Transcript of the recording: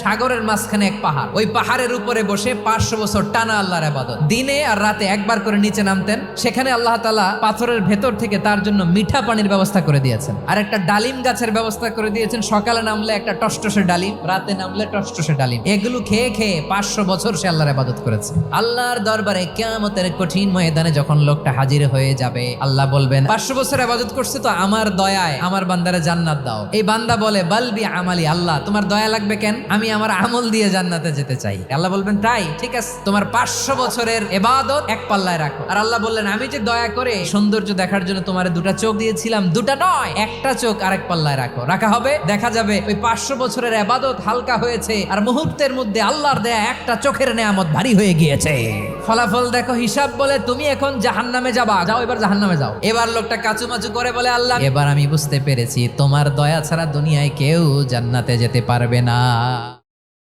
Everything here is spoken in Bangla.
সাগরের মাঝখানে এক পাহাড়, ওই পাহাড়ের উপরে বসে 500 বছর টানা আল্লাহর ইবাদত। দিনে আর রাতে একবার করে নিচে নামতেন। সেখানে আল্লাহ তাআলা পাথরের ভেতর থেকে তার জন্য মিঠা পানির ব্যবস্থা করে দিয়েছেন, আর একটা ডালিম গাছের ব্যবস্থা করে দিয়েছেন। সকালে নামলে একটা টসটসে ডালিম, রাতে নামলে টসটসে ডালিম। এগুলো খেয়ে খেয়ে 500 বছর সে আল্লাহর ইবাদত করেছে। আল্লাহর দরবারে কিয়ামতের কঠিন ময়দানে যখন লোকটা হাজির হয়ে যাবে, আল্লাহ বলবেন 500 বছর ইবাদত করছে তো আমার দয়ায় আমার বান্দারে জান্নাত দাও। এই বান্দা বলে বালবি আমালি, আল্লাহ তোমার দয়া লাগবে কেন, আমি আমার আমল দিয়ে জান্নাতে যেতে চাই। আল্লাহ বলবেন তাই, ঠিক আছে, তোমার 500 বছরের ইবাদত এক পাল্লায় রাখো। আর আল্লাহ বললেন আমি যে দয়া করে সৌন্দর্য দেখার জন্য তোমার দুটা চোখ দিয়েছিলাম, দুটা নয় একটা চোখ আরেক পাল্লায় রাখো। রাখা হবে, দেখা যাবে ওই 500 বছরের ইবাদত হালকা হয়েছে, আর মুহূর্তের মধ্যে আল্লাহর দেয়া একটা চোখের নেয়ামত ভারী হয়ে গিয়েছে। ফলাফল দেখো, হিসাব বলে তুমি এখন জাহান্নামে যাবা, যাও এবার জাহান্নামে যাও। এবার লোকটা কাচুমাচু করে বলে আল্লাহ এবার আমি বুঝতে পেরেছি তোমার দয়া ছাড়া দুনিয়ায় কেউ জান্নাতে যেতে পারবে না।